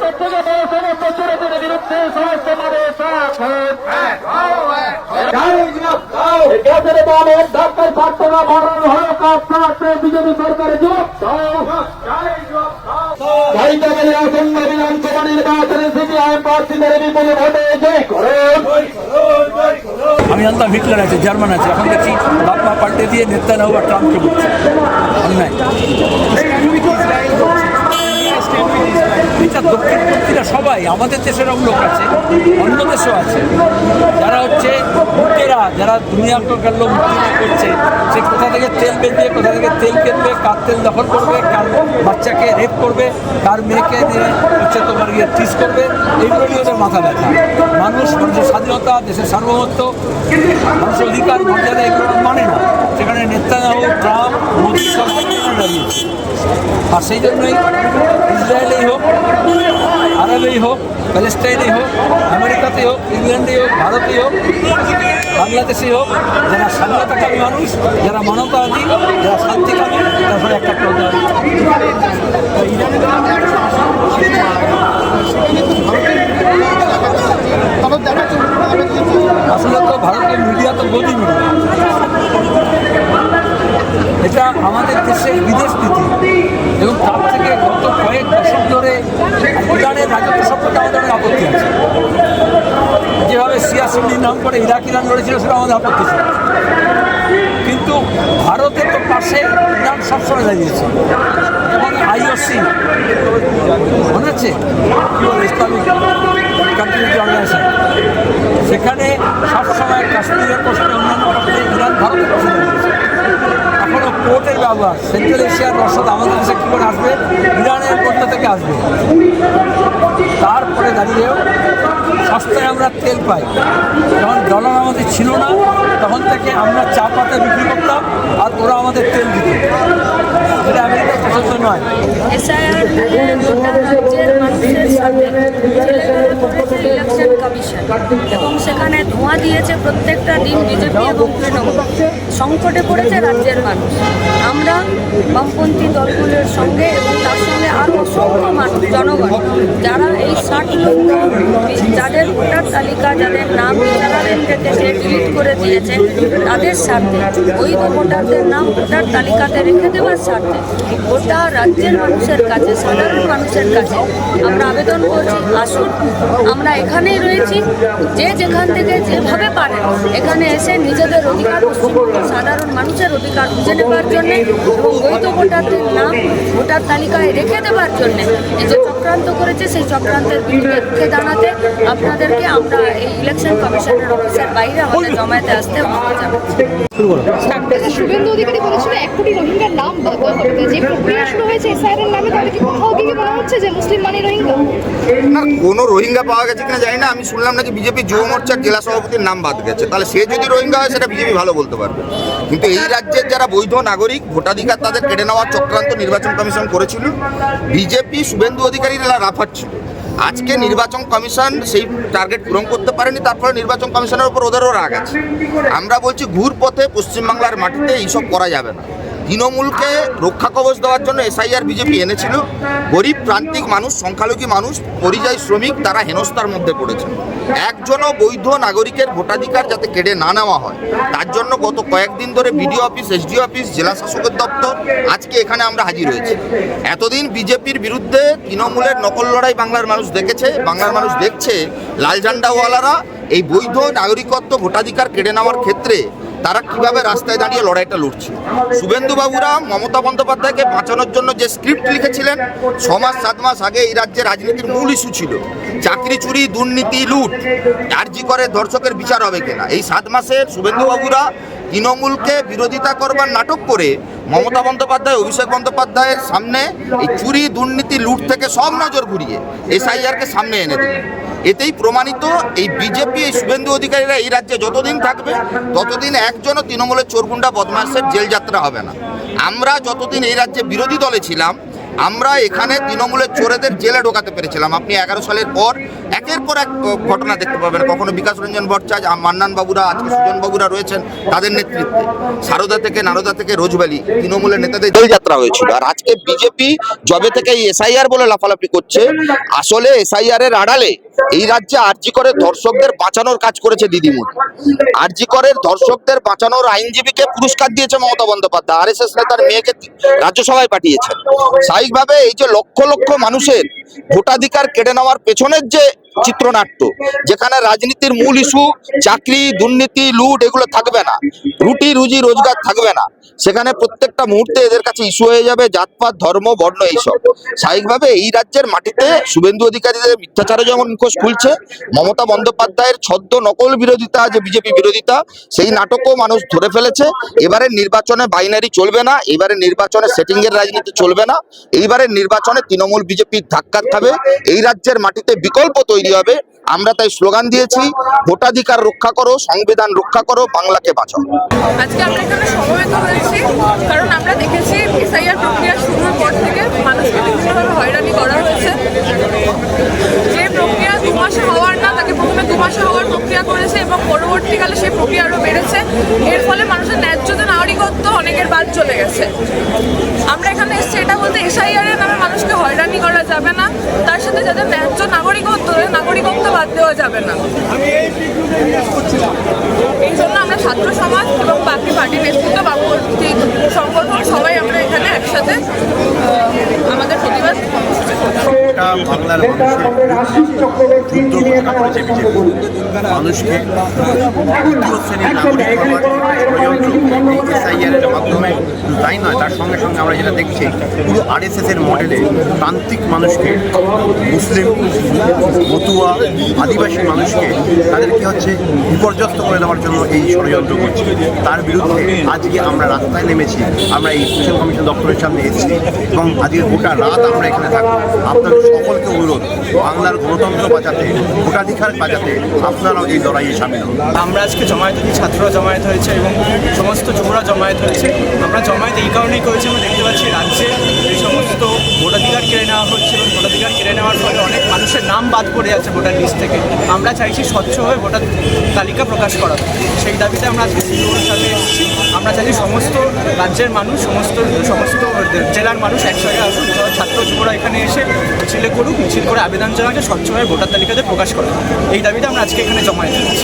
ছোট থেকে বড় সমস্ত চোরেদের বিরুদ্ধে সমস্ত মানুষ গ্যাসের দামের ধাক্কায় থাকতো না মরণ হলো কাজ থাকবে বিজেপি সরকারের যুগ চাইতে আসন্ন বিধানসভা নির্বাচনে সিপিআই প্রার্থীদের বিপুল ভোটে জয় করুন। আমি জানতাম হিটলার আছে, জার্মান আছে, এখন দেখছি বাপ্পা পাল্টে দিয়ে নেতানিয়াহু আর ট্রাম্পকে বলছে অন্যায়। এটা দক্ষিণপন্থীরা সবাই আমাদের দেশেরও লোক আছে, অন্য দেশেও আছে, যারা হচ্ছে মুক্তেরা, যারা দুনিয়ার লোক মুক্তি করছে, সে কোথা থেকে তেল বেঁধে, কোথা থেকে তেল কিনবে, কার তেল দখল করবে, কার বাচ্চাকে রেপ করবে, কার মেয়েকে দিয়ে হচ্ছে তোমার গিয়ে টিস করবে, এইগুলো নিয়ে ওদের মাথা ব্যথা। মানুষের স্বাধীনতা, দেশের সার্বভৌমত্ব, মানুষের অধিকার, মর্যাদা এগুলো মানে না। সেখানে নেতানিয়াহু, ট্রাম্প, মোদী সব দাঁড়িয়েছে। আর সেই জন্যই ইসরায়েলেই হোক, আরবেই হোক, প্যালেস্টাইনেই হোক, আমেরিকাতেই হোক, ইংল্যান্ডেই হোক, ভারতেই হোক, বাংলাদেশেই হোক, যারা স্বাধীনতাকামী মানুষ, যারা মানবতাবাদী, যারা শান্তিকামী, তারপরে একটা আসলে তো ভারতের মিডিয়া তো গদি মিডিয়া, এটা আমাদের দেশের বিদেশ নীতি। এবং তার থেকে গত কয়েক দশক ধরে ইরানের রাজত্ব সম্পর্কে আমাদের অনেক আপত্তি আছে। যেভাবে সিয়াসিনের নাম করে ইরাক ইরান লড়েছিল, সেটা আমাদের আপত্তি ছিল। কিন্তু ভারতের তো পাশে ইরান সবসময় দাঁড়িয়েছে। এবং IOC মনে আছে কি বলে, ইসলামিক কমিউনিটি অর্গানাইজেশন, সেখানে সবসময় কাশ্মীরের প্রশ্নে, অন্যান্য প্রশ্নে ইরান ভারতের পাশে দাঁড়িয়েছে। এখনও পোর্টের ব্যবহার, সেন্ট্রাল এশিয়ার রসদ আমাদের দেশে কী করে আসবে, ইরানের মধ্য থেকে আসবে। তারপরে দাঁড়িয়েও সস্তায় আমরা তেল পাই। যখন ডলার আমাদের ছিল না, তখন থেকে আমরা চা পাতা বিক্রি করতাম, আর ওরা আমাদের তেল দিত। এটা আমেরিকার পছন্দ নয়। ইলেকশন কমিশন এবং সেখানে ধোঁয়া দিয়েছে প্রত্যেকটা দিন বিজেপি এবং তৃণমূল। সংকটে পড়েছে রাজ্যের মানুষ। আমরা বামপন্থী দলগুলোর সঙ্গে এবং তার সঙ্গে আরও অসংখ্য মানুষ, জনগণ, যারা এই 60 লক্ষ যাদের ভোটার তালিকা, যাদের নাম বিচারাধীন থেকে সে ডিলিট করে দিয়েছে, তাদের স্বার্থে, বৈধ ভোটারদের নাম ভোটার তালিকাতে রেখে দেওয়ার স্বার্থে গোটা রাজ্যের মানুষের কাছে, সাধারণ মানুষের কাছে আমরা আবেদন করছি, আসুন, আমরা এখানেই রয়েছি, যে যেখান থেকে যেভাবে পারে এখানে এসে নিজেদের অধিকার, সাধারণ মানুষের অধিকার বুঝে নেবার জন্যে এবং বৈধ ভোটারদের নাম ভোটার তালিকায় রেখে দেওয়ার জন্যে এই যে চক্রান্ত করেছে, সেই চক্রান্তের বিরুদ্ধে রুখে দাঁড়াতে আপনাদেরকে আমরা এই ইলেকশন কমিশনের অফিসের বাইরে আমাদের জমায়েতে আসতে অনুরোধ জানাচ্ছি। শুভেন্দু অধিকারী বলেছিল 1 কোটি রোহিঙ্গার নাম বাদ দেওয়া হবে। যে প্রক্রিয়া শুরু হয়েছে SIR এর নামে, তাহলে কি কোথাও গিয়ে বলা হচ্ছে যে মুসলিম মানে রোহিঙ্গা? না, কোনো রোহিঙ্গা পাওয়া গেছে কিনা জানি না। আমি শুনলাম নাকি বিজেপি যুব মোর্চার জেলা সভাপতির নাম বাদ গেছে। তাহলে সে যদি রোহিঙ্গা হয়, সেটা বিজেপি ভালো বলতে পারবে। কিন্তু এই রাজ্যের যারা বৈধ নাগরিক, ভোটাধিকার তাদের কেড়ে নেওয়ার চক্রান্ত নির্বাচন কমিশন করেছিল। বিজেপি শুভেন্দু অধিকারীরা রাফাচ্ছিল। আজকে নির্বাচন কমিশন সেই টার্গেট পূরণ করতে পারেনি, তারপরে নির্বাচন কমিশনের উপর ওদেরও রাগ আছে। আমরা বলছি, ঘুর পথে পশ্চিমবাংলার মাটিতে এইসব করা যাবে না। তৃণমূলকে রক্ষা কবচ দেওয়ার জন্য SIR বিজেপি এনেছিল। গরিব প্রান্তিক মানুষ, সংখ্যালঘু মানুষ, পরিযায়ী শ্রমিক, তারা হেনস্থার মধ্যে পড়েছে। একজনও বৈধ নাগরিকের ভোটাধিকার যাতে কেড়ে না নেওয়া হয়, তার জন্য গত কয়েকদিন ধরে BDO অফিস, SDO অফিস, জেলা শাসকের দপ্তর, আজকে এখানে আমরা হাজির হয়েছি। এতদিন বিজেপির বিরুদ্ধে তৃণমূলের নকল লড়াই বাংলার মানুষ দেখেছে, বাংলার মানুষ দেখছে। লাল ঝান্ডাওয়ালারা এই বৈধ নাগরিকত্ব, ভোটাধিকার কেড়ে নেওয়ার ক্ষেত্রে তারা কিভাবে রাস্তায় দাঁড়িয়ে লড়াইটা লড়ছে। শুভেন্দু বাবুরা মমতা বন্দ্যোপাধ্যায়কে বাঁচানোর জন্য যে স্ক্রিপ্ট লিখেছিলেন, 6 মাস 7 মাস আগে এই রাজ্যের রাজনীতির মূল ইস্যু ছিল চাকরি চুরি, দুর্নীতি, লুট। আরজি করে ধর্ষকের বিচার হবে কিনা। এই 7 মাসের শুভেন্দু বাবুরা তৃণমূলকে বিরোধিতা করবার নাটক করে মমতা বন্দ্যোপাধ্যায়, অভিষেক বন্দ্যোপাধ্যায়ের সামনে এই চুরি, দুর্নীতি, লুট থেকে সব নজর ঘুরিয়ে SIRকে সামনে এনে দিলেন। এতেই প্রমাণিত এই বিজেপি, এই শুভেন্দু অধিকারীরা এই রাজ্যে যতদিন থাকবে, ততদিন একজনও তৃণমূলের চোরগুন্ডা বদমাশের জেল যাত্রা হবে না। আমরা যতদিন এই রাজ্যে বিরোধী দলে ছিলাম, আমরা এখানে তৃণমূলের চোরেদের জেলে ঢোকাতে পেরেছিলাম। আপনি 11 সালের পর একের পর এক ঘটনা দেখতে পাবেন, কখনো বিকাশ রঞ্জন ভট্টাচার্য, মান্নান বাবুরা, আজকে সুজন বাবুরা রয়েছেন তাদের নেতৃত্বে, সারদা থেকে নারদা থেকে রোজভ্যালি তৃণমূলের নেতাদের দলযাত্রা হয়েছিল। আর আজকে বিজেপি জবে থেকে এই এসআইআর বলে লাফালাফি করছে, আসলে এসআইআর এর আড়ালে এই রাজ্যে আরজি করের ধর্ষকদের বাঁচানোর কাজ করেছে দিদিমণি। আরজি করের ধর্ষকদের বাঁচানোর আইনজীবীকে পুরস্কার দিয়েছে মমতা বন্দ্যোপাধ্যায়, আরএসএস নেতার মেয়েকে রাজ্যসভায় পাঠিয়েছেন। স্বাভাবিকভাবে এই যে লক্ষ লক্ষ মানুষের ভোটাধিকার কেড়ে নেওয়ার পেছনের যে চিত্রনাট্য, যেখানে রাজনীতির মূল ইস্যু চাকরি, দুর্নীতি, লুট এগুলো থাকবে না, রুটি রুজি রোজগার থাকবে না, সেখানে প্রত্যেকটা মুহূর্তে এদের কাছে ইস্যু হয়ে যাবে জাতপাত, ধর্ম, বর্ণ এইসব। স্বাভাবিকভাবে এই রাজ্যের মাটিতে শুভেন্দু অধিকারীদের মিথ্যাচারে যেমন মুখোশ খুলছে, মমতা বন্দ্যোপাধ্যায়ের ছদ্ম নকল বিরোধিতা, যে বিজেপি বিরোধিতা, সেই নাটকও মানুষ ধরে ফেলেছে। এবারের নির্বাচনে বাইনারি চলবে না, এবারের নির্বাচনে সেটিং এর রাজনীতি চলবে না, এইবারের নির্বাচনে তৃণমূল বিজেপির ধাক্কা খাবে, এই রাজ্যের মাটিতে বিকল্প তৈরি হবে। আমরা তাই স্লোগান দিয়েছি, ভোটাধিকার রক্ষা করো, সংবিধান রক্ষা করো, বাংলাকে বাঁচাও। আজকে আমরা এখানে সমবেত হয়েছি কারণ আমরা দেখেছি এসআইআর প্রক্রিয়া শুরুর পর থেকে মানুষকে বিভিন্নভাবে হয়রানি করা হয়েছে। যে প্রক্রিয়া 2 মাসে হওয়ার না, তাকে প্রথমে 2 মাসে হওয়ার প্রক্রিয়া করেছে এবং পরবর্তীকালে সেই প্রক্রিয়া আরও বেড়েছে। এর ফলে মানুষের ন্যায্য যে নাগরিকত্ব অনেকের বাদ চলে গেছে। আমরা এখানে এসেছি এটা বলতে এসআইআর এর নামে মানুষকে হয়রানি করা যাবে না, তার সাথে যাদের ন্যায্য নাগরিকত্ব বাদ দেওয়া যাবে না। এই জন্য আমরা ছাত্র সমাজ এবং বাকি পার্টি নেতৃত্ব, বামপন্থী সংগঠন সবাই আমরা এখানে একসাথে আমাদের প্রতিবাদ বাংলার যুদ্ধ ঘোষণা করেছে বিজেপি, মানুষকে তৃতীয় শ্রেণীর নাগরিক হওয়ার ষড়যন্ত্র এসআইআর এর মাধ্যমে, তাই নয় তার সঙ্গে সঙ্গে আমরা যেটা দেখছি পুরো আরএসএস এর মডেলে প্রান্তিক মানুষকে, মুসলিম, মতুয়া, আদিবাসী মানুষকে তাদেরকে হচ্ছে বিপর্যস্ত করে দেওয়ার জন্য এই ষড়যন্ত্র করছে। তার বিরুদ্ধে আজকে আমরা রাস্তায় নেমেছি, আমরা এই ইলেকশন কমিশন দপ্তরের সামনে এসেছি এবং আজকে গোটা রাত আমরা এখানে থাকবো। আপনাদের সকলকে অনুরোধ, বাংলার গণতন্ত্র বাঁচাতে, ভোটাধিকার বাঁচাতে আপনারাও এই লড়াইয়ে সামিল হন। আমরা আজকে জমায়েত হয়েছি, ছাত্ররা জমায়েত হয়েছে এবং সমস্ত যুবরা জমায়েত হয়েছে। আমরা জমায়েত এই কারণেই করেছি, আমরা দেখতে পাচ্ছি রাজ্যে এই সমস্ত ভোটাধিকার কেড়ে নেওয়া হচ্ছে এবং ভোটাধিকার কেড়ে নেওয়ার ফলে অনেক মানুষের নাম বাদ পড়ে যাচ্ছে ভোটার লিস্ট থেকে। আমরা চাইছি স্বচ্ছভাবে ভোটার তালিকা প্রকাশ করা, সেই দাবিতে আমরা আজকে সিপিওর সাথে এসেছি। আমরা চাইছি সমস্ত রাজ্যের মানুষ, সমস্ত জেলার মানুষ একসাথে আসুন, ছাত্র যুবরা এখানে এসে মিছিলে করুক, মিছিল করে আবেদন জানাকে স্বচ্ছভাবে ভোটার তালিকাতে প্রকাশ করা। এই দাবিতে আমরা আজকে এখানে জমায়েত হয়েছি।